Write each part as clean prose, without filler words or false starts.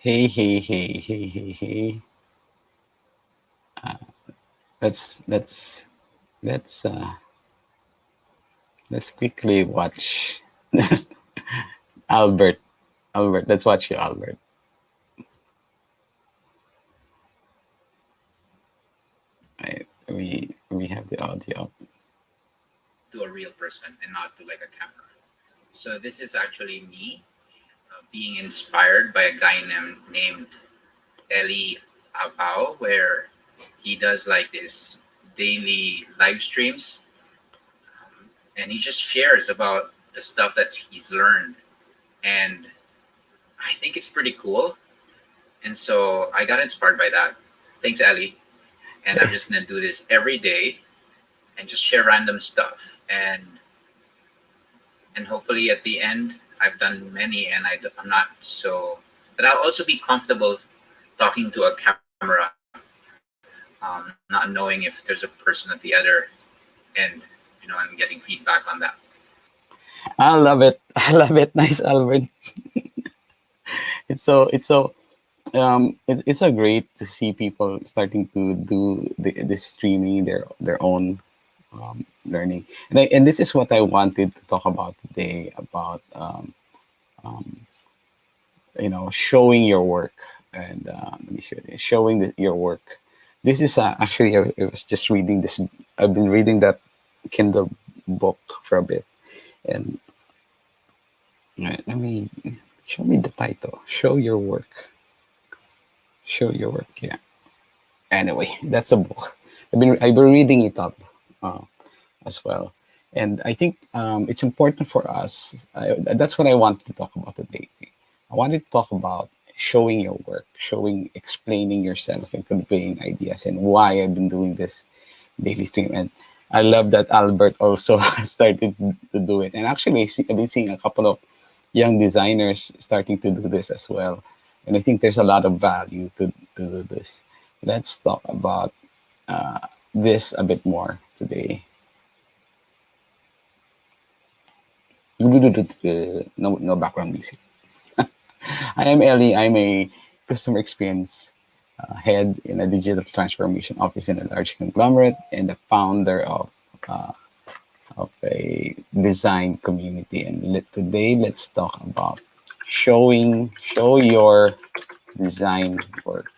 Hey, hey, hey, hey, hey, hey. Uh, let's let's let's uh let's quickly watch Albert. Albert, let's watch you, Albert. Right. We have the audio. To a real person and not to like a camera. So this is actually me being inspired by a guy named Eli Abao, where he does like this daily live streams, and he just shares about the stuff that he's learned, and I think it's pretty cool. And so I got inspired by that. Thanks, Ellie. And I'm just gonna do this every day and just share random stuff, and hopefully at the end I've done many, and I'm not so but I'll also be comfortable talking to a camera, not knowing if there's a person at the other end, and getting feedback on that. I love it. I love it. Nice, Albert. It's so great to see people starting to do the streaming their own learning, and this is what I wanted to talk about today about showing your work. And let me show this, showing your work. This is actually I was just reading this. I've been reading that Kindle book for a bit, and let me show me the title. Show your work. Show your work. Yeah. Anyway, that's a book. I've been reading it up uh, as well, and I think it's important for us. That's what I wanted to talk about today. I wanted to talk about showing your work, explaining yourself, and conveying ideas, and why I've been doing this daily stream. And I love that Albert also started to do it. And actually, I've been seeing a couple of young designers starting to do this as well. And I think there's a lot of value to do this. Let's talk about uh, this a bit more today. No background music. I am Ellie. I'm a customer experience head in a digital transformation office in a large conglomerate, and the founder uh, of a design community. And today, let's talk about show your design work,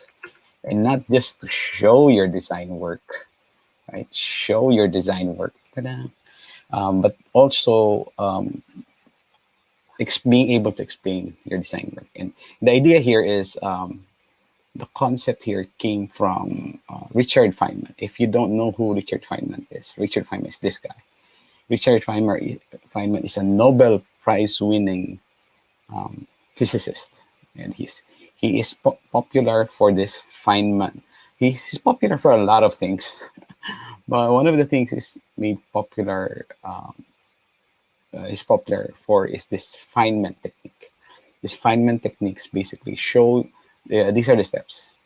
and not just to show your design work, right? Show your design work, ta-da! But also being able to explain your design work. And the idea here is the concept here came from Richard Feynman. If you don't know who Richard Feynman is this guy. Feynman is a Nobel Prize-winning physicist, and he is popular for this Feynman. He's popular for a lot of things, but one of the things is popular for is this Feynman technique. This Feynman techniques basically show these are the steps.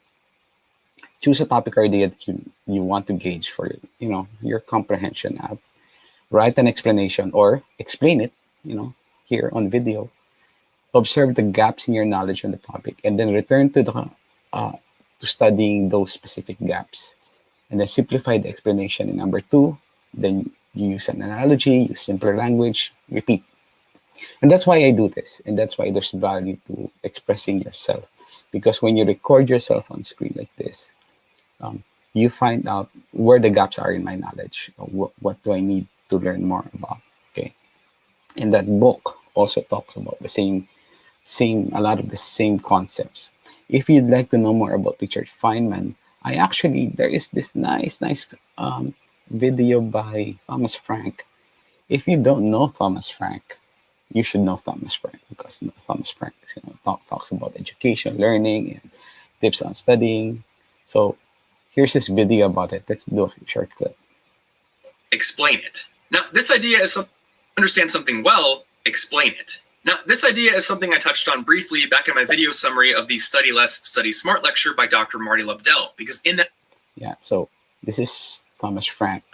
Choose a topic or idea that you want to gauge for your comprehension at. Write an explanation or explain it, here on video. Observe the gaps in your knowledge on the topic, and then return to studying those specific gaps. And then simplify the explanation. And number two, then you use an analogy, use simpler language, repeat. And that's why I do this. And that's why there's value to expressing yourself. Because when you record yourself on screen like this, you find out where the gaps are in my knowledge. What do I need to learn more about? Okay. And that book also talks about the same a lot of the same concepts. If you'd like to know more about Richard Feynman, there is this nice video by Thomas Frank. If you don't know Thomas Frank, you should know Thomas Frank, because Thomas Frank talks about education, learning, and tips on studying. So here's this video about it. Let's do a short clip. Explain it. Now, this idea is understand something well, explain it. Now, this idea is something I touched on briefly back in my video summary of the Study Less, Study Smart lecture by Dr. Marty Lobdell, because in that... Yeah, so this is Thomas Frank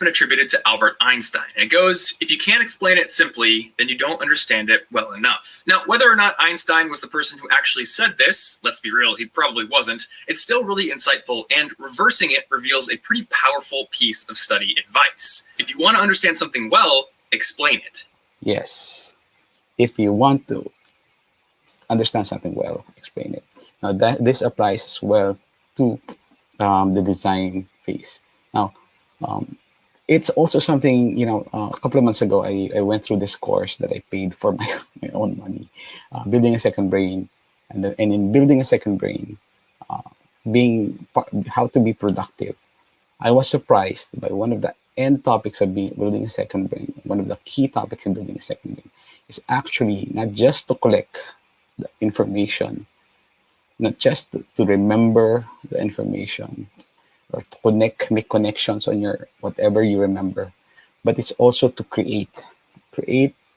attributed to Albert Einstein. And it goes, if you can't explain it simply, then you don't understand it well enough. Now, whether or not Einstein was the person who actually said this, let's be real, he probably wasn't, it's still really insightful, and reversing it reveals a pretty powerful piece of study advice. If you want to understand something well, explain it. Yes. If you want to understand something well, explain it. Now, this applies as well to the design phase. Now, it's also something, a couple of months ago, I went through this course that I paid for my own money, building a second brain. And in building a second brain, how to be productive, I was surprised by one of the end topics of building a second brain. One of the key topics in building a second brain is actually not just to collect the information, not just to remember the information, or to make connections on your whatever you remember, but it's also to create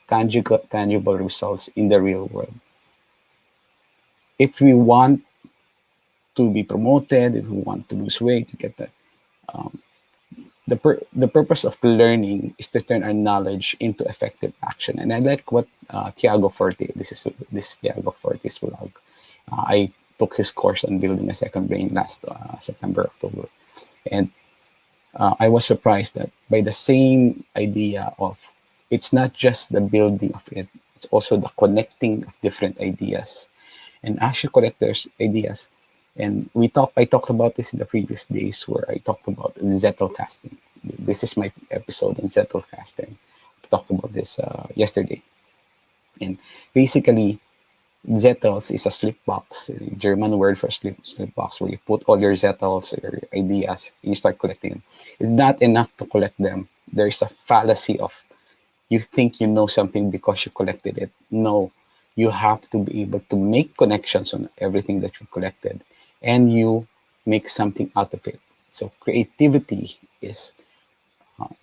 tangible results in the real world. If we want to be promoted, if we want to lose weight, to get that, the purpose of learning is to turn our knowledge into effective action. And I like what Tiago Forte, this is Tiago Forte's vlog. I took his course on building a second brain last September, October. And I was surprised that by the same idea of, it's not just the building of it, it's also the connecting of different ideas. And as you connect those ideas, and I talked about this in the previous days where I talked about Zettelkasten. This is my episode on Zettelkasten. I talked about this yesterday. And basically, Zettels is a slip box, a German word for slip box, where you put all your Zettels, your ideas, and you start collecting them. It's not enough to collect them. There's a fallacy of you think you know something because you collected it. No, you have to be able to make connections on everything that you collected, and you make something out of it. So creativity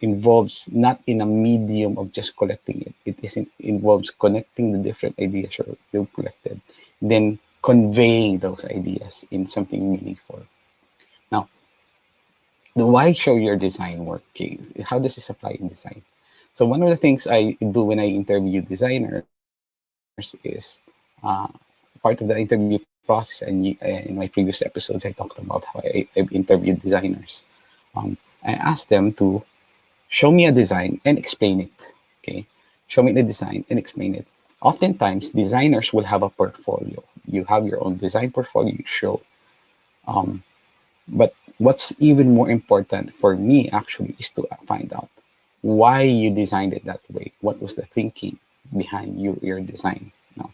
involves not in a medium of just collecting it. It involves connecting the different ideas you've collected, then conveying those ideas in something meaningful. Now, why show your design work? Okay, how does this apply in design? So one of the things I do when I interview designers is part of the interview process. And in my previous episodes, I talked about how I've interviewed designers. I asked them to show me a design and explain it. Okay, show me the design and explain it. Oftentimes, designers will have a portfolio. You have your own design portfolio you show. But what's even more important for me actually is to find out why you designed it that way. What was the thinking behind your design? Now,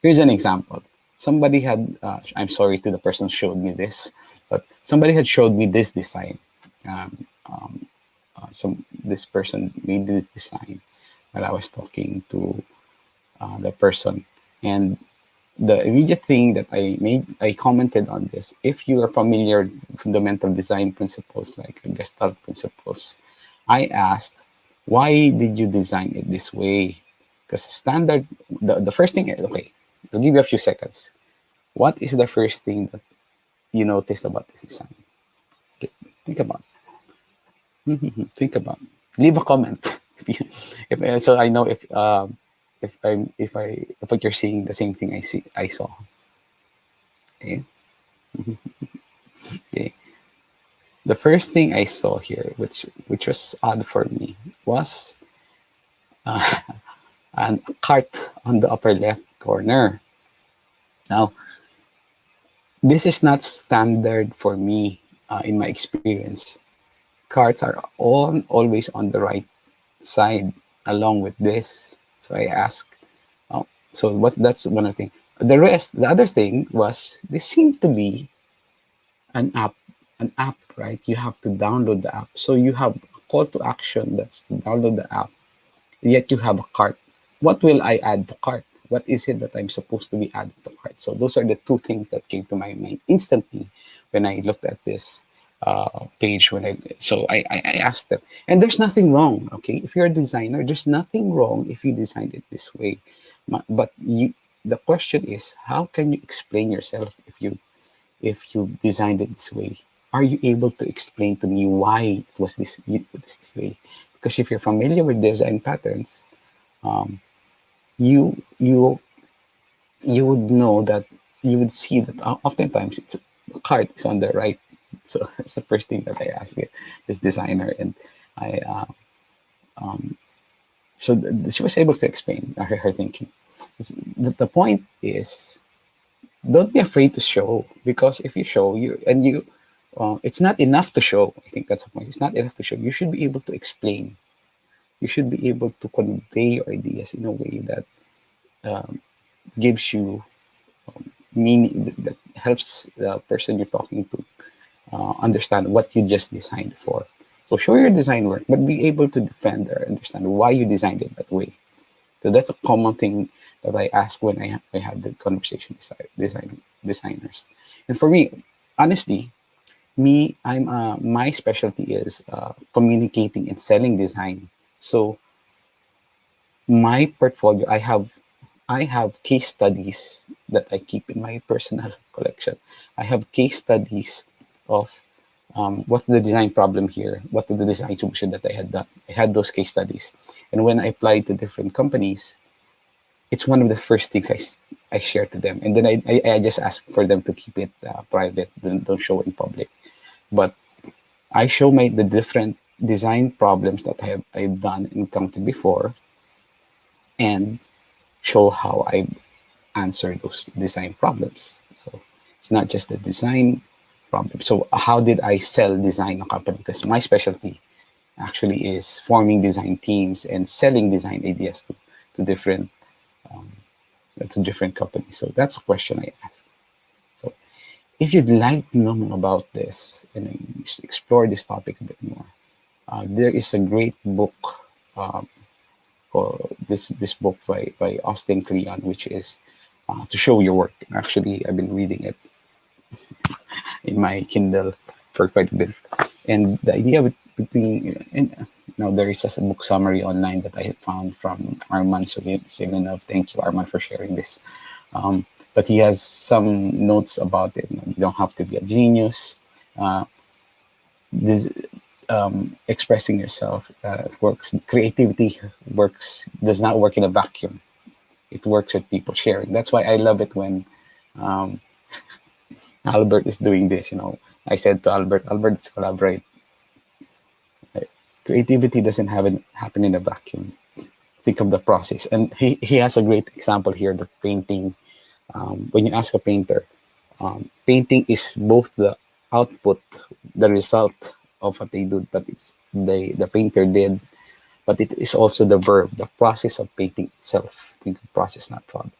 here's an example. Somebody had, I'm sorry to the person who showed me this, but somebody had showed me this design. This person made this design while I was talking to the person. And the immediate thing that I commented on this, if you are familiar with fundamental design principles like Gestalt principles, I asked, why did you design it this way? Because the first thing, okay, I'll give you a few seconds. What is the first thing that you noticed about this design? Okay, think about it. Think about it. Leave a comment. So I know if you're seeing the same thing I saw. Okay. Okay. The first thing I saw here, which was odd for me, was a cart on the upper left corner. Now, this is not standard for me in my experience. Carts are always on the right side along with this. So I asked, that's one of the things. The other thing was, this seemed to be an app, right? You have to download the app. So you have a call to action that's to download the app, yet you have a cart. What will I add to cart? What is it that I'm supposed to be adding to cart? So those are the two things that came to my mind instantly when I looked at this page. I asked them, and there's nothing wrong. Okay, if you're a designer, there's nothing wrong if you designed it this way. But the question is, how can you explain yourself if you designed it this way? are you able to explain to me why this way? Because if you're familiar with design patterns, um, you you you would know that you would see that oftentimes it's the card is on the right. So that's the first thing that I ask this designer, and I so she was able to explain her thinking. The point is, don't be afraid to show, because if you show it's not enough to show. I think that's the point. It's not enough to show. You should be able to explain. You should be able to convey your ideas in a way that gives you meaning, that helps the person you're talking to understand what you just designed for. So show your design work, but be able to defend or understand why you designed it that way. So that's a common thing that I ask when I have the conversation with designers. And for me, honestly, my specialty is communicating and selling design. So my portfolio, I have case studies that I keep in my personal collection. I have case studies of what's the design problem here, what is the design solution that I had done. I had those case studies, and when I applied to different companies, it's one of the first things I share to them, and then I just ask for them to keep it private, don't show it in public. But I show the different design problems that I've done and encountered before, and show how I answer those design problems. So it's not just the design problem. So how did I sell design a company? Because my specialty actually is forming design teams and selling design ideas to different um, to different companies. So that's a question I ask. So if you'd like to know more about this and explore this topic a bit more, there is a great book um, called this book by Austin Kleon, which is to show your work. Actually, I've been reading it in my Kindle for quite a bit, and the idea between and there is just a book summary online that I had found from Arman Silinov. Thank you, Arman, for sharing this. But he has some notes about it. You don't have to be a genius. This expressing yourself works. Creativity does not work in a vacuum. It works with people sharing. That's why I love it when um, Albert is doing this. I said to Albert, let's collaborate. Right? Creativity doesn't happen in a vacuum. Think of the process. And he has a great example here, that painting. When you ask a painter, painting is both the output, the result of what they do, but it's the painter did, but it is also the verb, the process of painting itself. Think of process, not product.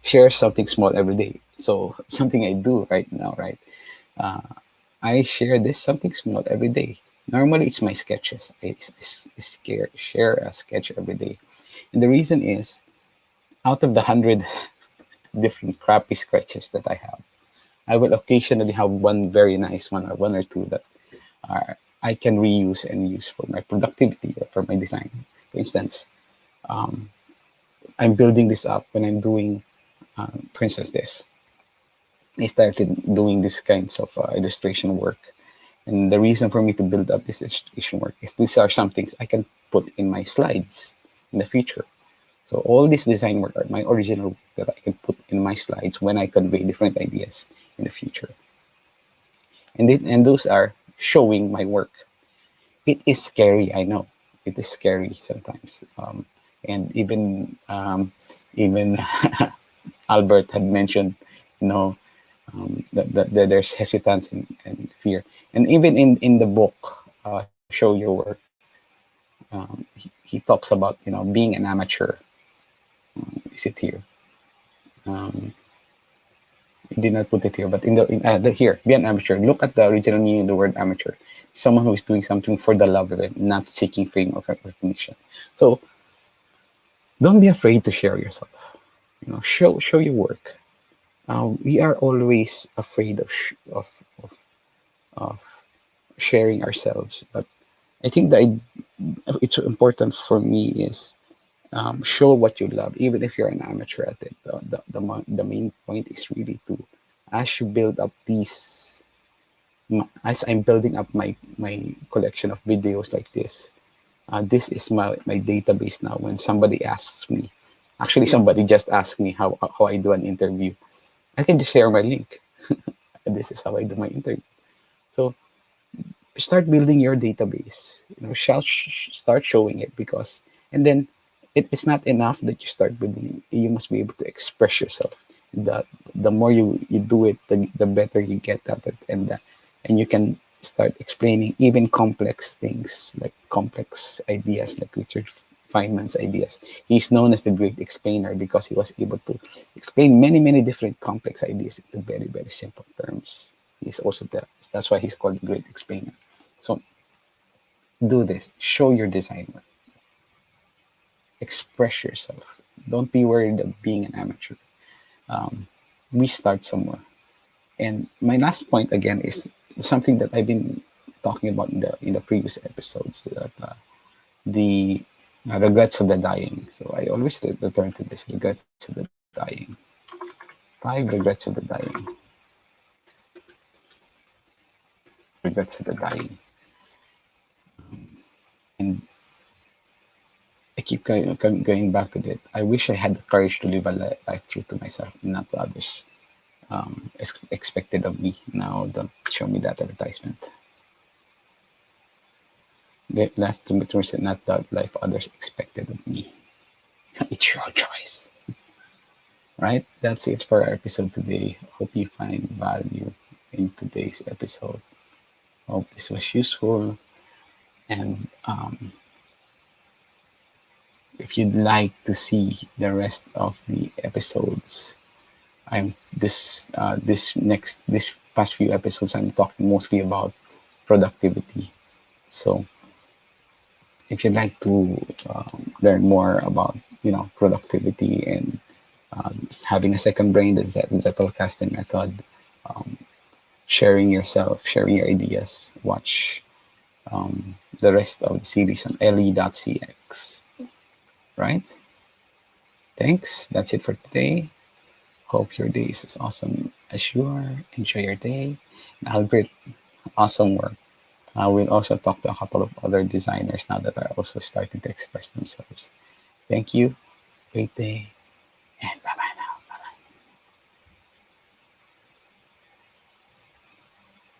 Share something small every day. So something I do right now, right? Uh, I share this something small every day. Normally, it's my sketches. I share a sketch every day. And the reason is, out of the 100 different crappy sketches that I have, I will occasionally have one very nice one, or one or two that I can reuse and use for my productivity or for my design. For instance, I'm building this up when I'm doing, for instance, this. I started doing these kinds of illustration work. And the reason for me to build up this illustration work is these are some things I can put in my slides in the future. So all this design work are my original work that I can put in my slides when I convey different ideas in the future. And those are showing my work. It is scary, I know. It is scary sometimes. And even Albert had mentioned, that there's hesitance and fear. And even in the book, Show Your Work, he talks about, being an amateur. Is it here? He did not put it here, but here, be an amateur. Look at the original meaning of the word amateur. Someone who is doing something for the love of it, not seeking fame or recognition. So don't be afraid to share yourself. Show your work. We are always afraid of sharing ourselves, but I think that it's important for me is show what you love, even if you're an amateur at it. The main point is really to, as you build up these as I'm building up my collection of videos like this is my database now. When somebody asks me, actually somebody just asked me how I do an interview, I can just share my link. This is how I do my interview. So start building your database. Start showing it, because and then it's not enough that you start building. You must be able to express yourself. The more you do it, the better you get at it, and you can start explaining even complex things, like complex ideas, like Richard Feynman's ideas. He's known as the great explainer because he was able to explain many different complex ideas into very simple terms. He's also that's why he's called the great explainer. So do this. Show your design work. Express yourself. Don't be worried of being an amateur. We start somewhere. And my last point again is something that I've been talking about in the previous episodes, that the regrets of the dying. So I always return to this: regrets of the dying. 5 regrets of the dying. Regrets of the dying. And I keep going back to that. I wish I had the courage to live a life true to myself and not to others. Expected of me. Now don't show me that advertisement. Left to me, not the life others expected of me. It's your choice. Right? That's it for our episode today. Hope you find value in today's episode. Hope this was useful. And if you'd like to see the rest of the episodes, this past few episodes I'm talking mostly about productivity. So if you'd like to learn more about productivity and having a second brain, the Zettelkasten method, sharing yourself, sharing your ideas, watch the rest of the series on le.cx. Right? Thanks. That's it for today. Hope your day is as awesome as you are. Enjoy your day. Albert, awesome work. I will also talk to a couple of other designers now that are also starting to express themselves. Thank you. Great day. And bye-bye.